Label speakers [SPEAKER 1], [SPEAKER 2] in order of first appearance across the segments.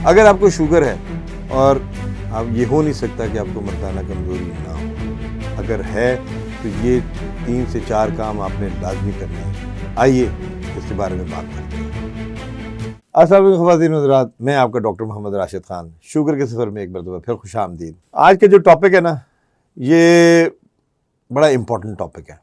[SPEAKER 1] अगर आपको शुगर है और अब ये हो नहीं सकता कि आपको मर्दाना कमजोरी ना हो, अगर है तो ये 3 से 4 काम आपने लाजमी करने हैं। आइए इसके बारे में बात करते हैं। अस्सलाम वालेकुम ख़वातीन व हज़रात, मैं आपका डॉक्टर मोहम्मद राशिद खान शुगर के सफ़र में एक मरतबा फिर खुशामदीद। आज का जो टॉपिक है ना, ये बड़ा इम्पोर्टेंट टॉपिक है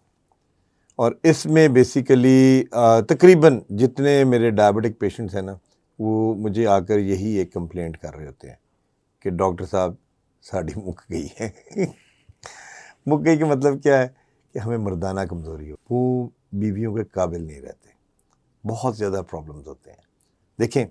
[SPEAKER 1] और इसमें बेसिकली तकरीबन जितने मेरे डायबिटिक पेशेंट्स हैं ना, वो मुझे आकर यही एक कंप्लेंट कर रहे होते हैं कि डॉक्टर साहब साड़ी मुक गई है। मुक गई का मतलब क्या है कि हमें मर्दाना कमज़ोरी हो, वो बीवियों के काबिल नहीं रहते, बहुत ज़्यादा प्रॉब्लम्स होते हैं। देखें,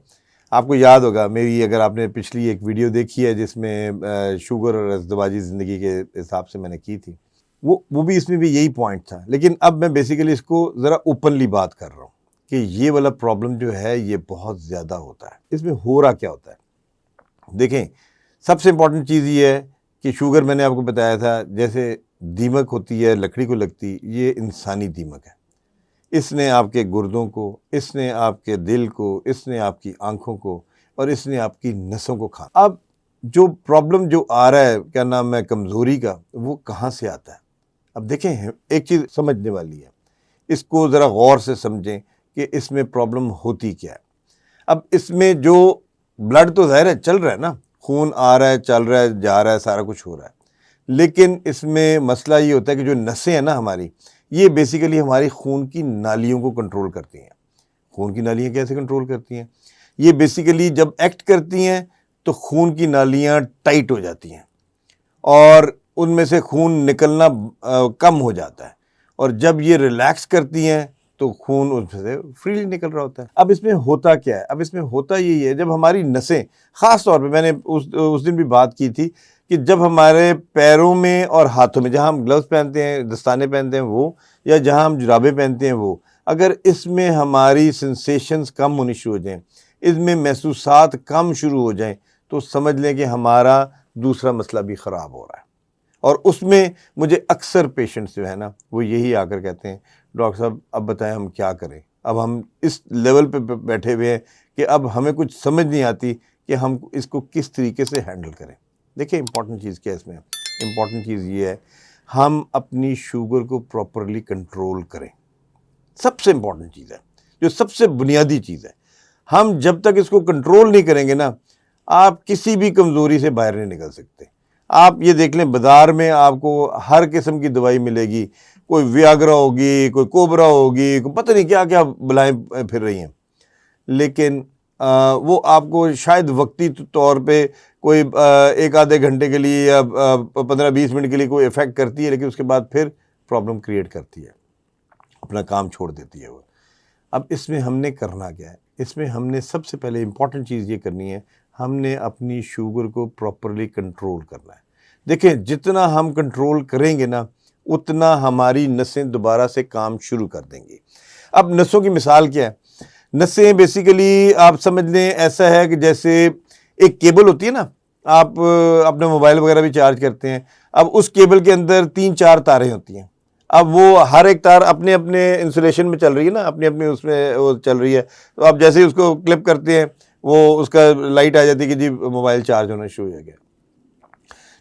[SPEAKER 1] आपको याद होगा मेरी, अगर आपने पिछली एक वीडियो देखी है जिसमें शुगर और अज़दवाजी ज़िंदगी के हिसाब से मैंने की थी, वो भी इसमें भी यही पॉइंट था। लेकिन अब मैं बेसिकली इसको ज़रा ओपनली बात कर रहा हूँ कि ये वाला प्रॉब्लम जो है ये बहुत ज़्यादा होता है। इसमें हो रहा क्या होता है, देखें, सबसे इम्पॉर्टेंट चीज़ ये है कि शुगर, मैंने आपको बताया था, जैसे दीमक होती है लकड़ी को लगती, ये इंसानी दीमक है। इसने आपके गुर्दों को, इसने आपके दिल को, इसने आपकी आंखों को और इसने आपकी नसों को खा। अब जो प्रॉब्लम जो आ रहा है, क्या नाम है, कमज़ोरी का, वो कहाँ से आता है? अब देखें, एक चीज़ समझने वाली है, इसको ज़रा गौर से समझें कि इसमें प्रॉब्लम होती क्या है। अब इसमें जो ब्लड तो ज़ाहिर है चल रहा है ना, खून आ रहा है, चल रहा है, जा रहा है, सारा कुछ हो रहा है, लेकिन इसमें मसला ये होता है कि जो नसें हैं ना हमारी, ये बेसिकली हमारी खून की नालियों को कंट्रोल करती हैं। खून की नालियाँ कैसे कंट्रोल करती हैं? ये बेसिकली जब एक्ट करती हैं तो खून की नालियाँ टाइट हो जाती हैं और उनमें से खून निकलना कम हो जाता है, और जब ये रिलैक्स करती हैं तो खून उसमें से फ्रीली निकल रहा होता है। अब इसमें होता क्या है? अब इसमें होता यही है, जब हमारी नसें, ख़ास तौर पे मैंने उस दिन भी बात की थी कि जब हमारे पैरों में और हाथों में, जहाँ हम ग्लव्स पहनते हैं, दस्ताने पहनते हैं वो, या जहाँ हम जुराबें पहनते हैं वो, अगर इसमें हमारी सेंसेशंस कम होनी शुरू हो जाएं, इसमें महसूसात कम शुरू हो जाएं, तो समझ लें कि हमारा दूसरा मसला भी ख़राब हो रहा है। और उसमें मुझे अक्सर पेशेंट्स जो है ना, वो यही आकर कहते हैं, डॉक्टर साहब अब बताएं हम क्या करें। अब हम इस लेवल पे बैठे हुए हैं कि अब हमें कुछ समझ नहीं आती कि हम इसको किस तरीके से हैंडल करें। देखिए, इंपॉर्टेंट चीज़ क्या है इसमें? इंपॉर्टेंट चीज़ ये है, हम अपनी शुगर को प्रॉपरली कंट्रोल करें। सबसे इंपॉर्टेंट चीज़ है, जो सबसे बुनियादी चीज़ है। हम जब तक इसको कंट्रोल नहीं करेंगे ना, आप किसी भी कमज़ोरी से बाहर नहीं निकल सकते। आप ये देख लें, बाज़ार में आपको हर किस्म की दवाई मिलेगी, कोई वियाग्रा होगी, कोई कोबरा होगी, कोई पता नहीं क्या क्या बलाएं फिर रही हैं, लेकिन वो आपको शायद वक्ती तौर पे कोई 1 आधे घंटे के लिए या 15-20 मिनट के लिए कोई इफ़ेक्ट करती है, लेकिन उसके बाद फिर प्रॉब्लम क्रिएट करती है, अपना काम छोड़ देती है वो। अब इसमें हमने करना क्या है? इसमें हमने सबसे पहले इम्पॉर्टेंट चीज़ ये करनी है, हमने अपनी शुगर को प्रॉपरली कंट्रोल करना है। देखें, जितना हम कंट्रोल करेंगे ना, उतना हमारी नसें दोबारा से काम शुरू कर देंगी। अब नसों की मिसाल क्या है? नसें बेसिकली आप समझ लें ऐसा है कि जैसे एक केबल होती है ना, आप अपने मोबाइल वगैरह भी चार्ज करते हैं। अब उस केबल के अंदर 3-4 तारें होती हैं। अब वो हर एक तार अपने अपने इंसुलेशन में चल रही है ना, अपनी अपनी उसमें वो चल रही है, तो आप जैसे ही उसको क्लिप करते हैं, वो उसका लाइट आ जाती है कि जी मोबाइल चार्ज होना शुरू हो गया।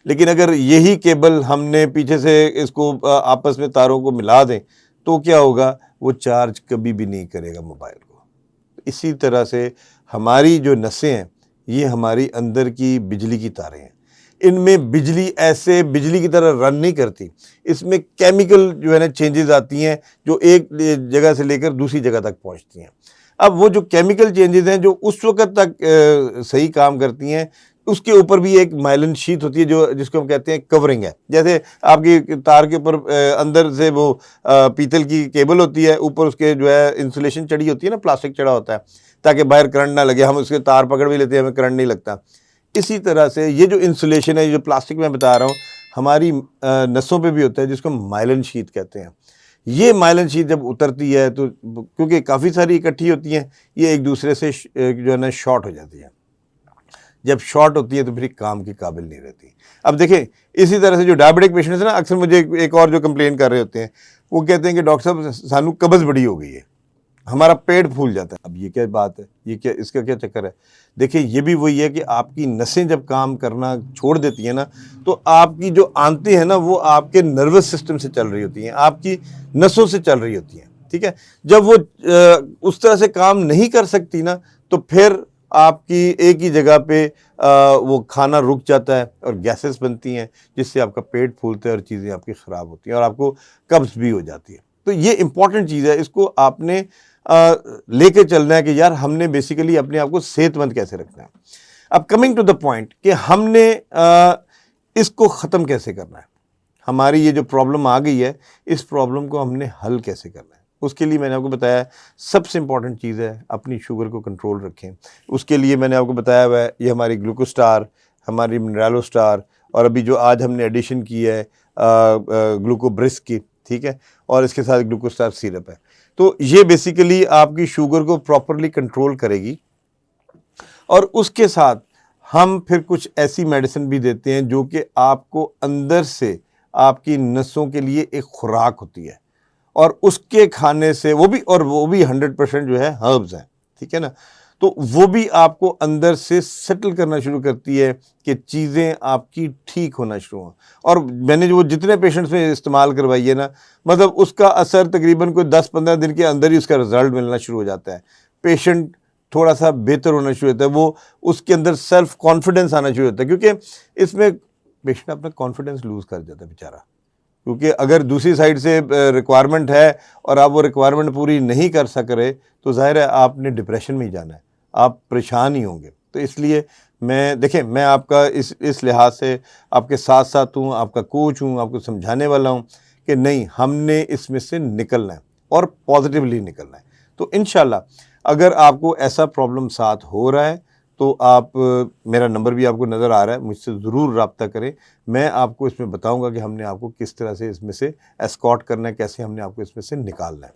[SPEAKER 1] लेकिन अगर यही केबल हमने पीछे से इसको आपस में तारों को मिला दें, तो क्या होगा? वो चार्ज कभी भी नहीं करेगा मोबाइल को। इसी तरह से हमारी जो नसें हैं, ये हमारी अंदर की बिजली की तारें हैं। इनमें बिजली ऐसे बिजली की तरह रन नहीं करती, इसमें केमिकल जो है ना चेंजेस आती हैं, जो एक जगह से लेकर दूसरी जगह तक पहुंचती हैं। अब वो जो केमिकल चेंजेस हैं जो उस वक्त तक सही काम करती हैं, उसके ऊपर भी एक माइलिन शीट होती है, जो जिसको हम कहते हैं कवरिंग है। जैसे आपकी तार के ऊपर अंदर से वो पीतल की केबल होती है, ऊपर उसके जो है इंसुलेशन चढ़ी होती है ना, प्लास्टिक चढ़ा होता है ताकि बाहर करंट ना लगे। हम उसके तार पकड़ भी लेते हैं, हमें करंट नहीं लगता। इसी तरह से ये जो इंसुलेशन है, जो प्लास्टिक मैं बता रहा हूँ, हमारी नसों पे भी होता है, जिसको माइलिन शीट कहते हैं। ये माइलिन शीट जब उतरती है तो, क्योंकि काफ़ी सारी इकट्ठी होती हैं, ये एक दूसरे से जो है ना शॉर्ट हो जाती है। जब शॉर्ट होती है तो फिर काम के काबिल नहीं रहती। अब देखें, इसी तरह से जो डायबिटिक पेशेंट्स हैं ना, अक्सर मुझे एक और जो कंप्लेन कर रहे होते हैं, वो कहते हैं कि डॉक्टर साहब सानू कब्ज़ बड़ी हो गई है। हमारा पेट फूल जाता है। अब ये क्या बात है, ये क्या, इसका क्या चक्कर है? देखिए ये भी वही है कि आपकी नसें जब काम करना छोड़ देती हैं ना, तो आपकी जो आंतें हैं ना वो आपके नर्वस सिस्टम से चल रही होती हैं, आपकी नसों से चल रही होती हैं, ठीक है। जब वो उस तरह से काम नहीं कर सकती ना, तो फिर आपकी एक ही जगह पे वो खाना रुक जाता है और गैसेस बनती हैं, जिससे आपका पेट फूलता है और चीज़ें आपकी ख़राब होती हैं और आपको कब्ज़ भी हो जाती है। तो ये इंपॉर्टेंट चीज़ है, इसको आपने लेके चलना है कि यार हमने बेसिकली अपने आप को सेहतमंद कैसे रखना है। अब कमिंग टू द पॉइंट कि हमने इसको ख़त्म कैसे करना है, हमारी ये जो प्रॉब्लम आ गई है, इस प्रॉब्लम को हमने हल कैसे करना है। उसके लिए मैंने आपको बताया सबसे इम्पॉर्टेंट चीज़ है अपनी शुगर को कंट्रोल रखें। उसके लिए मैंने आपको बताया हुआ है ये हमारी ग्लूकोस्टार, हमारी मिनरलोस्टार, और अभी जो आज हमने एडिशन की है ग्लूकोब्रिस्क की, ठीक है, और इसके साथ ग्लूकोस्टार सिरप है। तो ये बेसिकली आपकी शुगर को प्रॉपरली कंट्रोल करेगी। और उसके साथ हम फिर कुछ ऐसी मेडिसिन भी देते हैं जो कि आपको अंदर से आपकी नसों के लिए एक खुराक होती है, और उसके खाने से वो भी 100% जो है हर्ब्स हैं, ठीक है ना। तो वो भी आपको अंदर से सेटल करना शुरू करती है कि चीज़ें आपकी ठीक होना शुरू हों। और मैंने जो जितने पेशेंट्स में इस्तेमाल करवाई है ना, मतलब उसका असर तकरीबन कोई 10-15 दिन के अंदर ही उसका रिजल्ट मिलना शुरू हो जाता है। पेशेंट थोड़ा सा बेहतर होना शुरू होता है, वो उसके अंदर सेल्फ कॉन्फिडेंस आना शुरू होता है, क्योंकि इसमें पेशेंट अपना कॉन्फिडेंस लूज़ कर जाता है बेचारा। क्योंकि अगर दूसरी साइड से रिक्वायरमेंट है और आप वो रिक्वायरमेंट पूरी नहीं कर सक रहे, तो जाहिर है आपने डिप्रेशन में ही जाना है, आप परेशान ही होंगे। तो इसलिए मैं आपका इस लिहाज से आपके साथ साथ हूँ, आपका कोच हूँ, आपको समझाने वाला हूँ कि नहीं, हमने इसमें से निकलना है और पॉजिटिवली निकलना है। तो इंशाल्लाह अगर आपको ऐसा प्रॉब्लम साथ हो रहा है तो आप, मेरा नंबर भी आपको नज़र आ रहा है, मुझसे ज़रूर रब्ता करें। मैं आपको इसमें बताऊंगा कि हमने आपको किस तरह से इसमें से एस्कॉर्ट करना है, कैसे हमने आपको इसमें से निकालना है।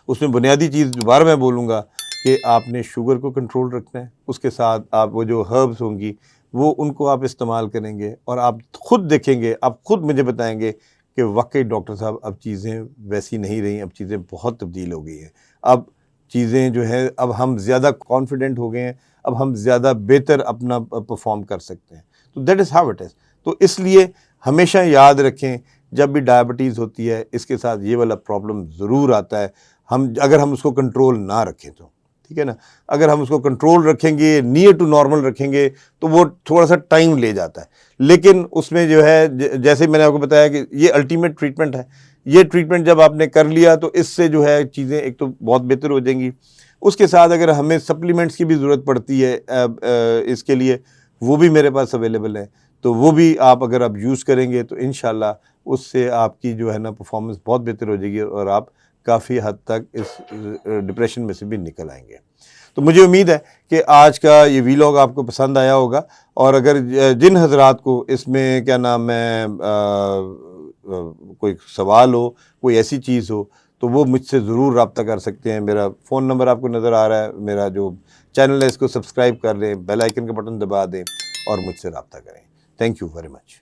[SPEAKER 1] उसमें बुनियादी चीज़ दोबारा मैं बोलूँगा कि आपने शुगर को कंट्रोल रखना है, उसके साथ आप वो जो हर्ब्स होंगी वो उनको आप इस्तेमाल करेंगे, और आप खुद देखेंगे, आप खुद मुझे बताएंगे कि वाकई डॉक्टर साहब अब चीज़ें वैसी नहीं रही, अब चीज़ें बहुत तब्दील हो गई हैं, अब चीज़ें जो है, अब हम ज़्यादा कॉन्फिडेंट हो गए हैं, अब हम ज़्यादा बेहतर अपना परफॉर्म कर सकते हैं। तो that is how it is. तो इसलिए हमेशा याद रखें, जब भी डायबिटीज़ होती है इसके साथ ये वाला प्रॉब्लम ज़रूर आता है, अगर हम उसको कंट्रोल ना रखें तो, ठीक है ना। अगर हम उसको कंट्रोल रखेंगे, नियर टू नॉर्मल रखेंगे, तो वो थोड़ा सा टाइम ले जाता है, लेकिन उसमें जो है, जैसे मैंने आपको बताया कि ये अल्टीमेट ट्रीटमेंट है। ये ट्रीटमेंट जब आपने कर लिया तो इससे जो है चीज़ें एक तो बहुत बेहतर हो जाएंगी। उसके साथ अगर हमें सप्लीमेंट्स की भी ज़रूरत पड़ती है इसके लिए, वो भी मेरे पास अवेलेबल है, तो वो भी अगर आप यूज़ करेंगे तो इंशाल्लाह उससे आपकी जो है ना परफॉर्मेंस बहुत बेहतर हो जाएगी और आप काफ़ी हद तक इस डिप्रेशन में से भी निकल आएंगे। तो मुझे उम्मीद है कि आज का ये वीलॉग आपको पसंद आया होगा, और अगर जिन हजरात को इसमें क्या नाम है कोई सवाल हो, कोई ऐसी चीज़ हो, तो वो मुझसे ज़रूर रब्ता कर सकते हैं। मेरा फ़ोन नंबर आपको नज़र आ रहा है, मेरा जो चैनल है इसको सब्सक्राइब कर लें, बेल आइकन का बटन दबा दें और मुझसे रब्ता करें। Thank you very much.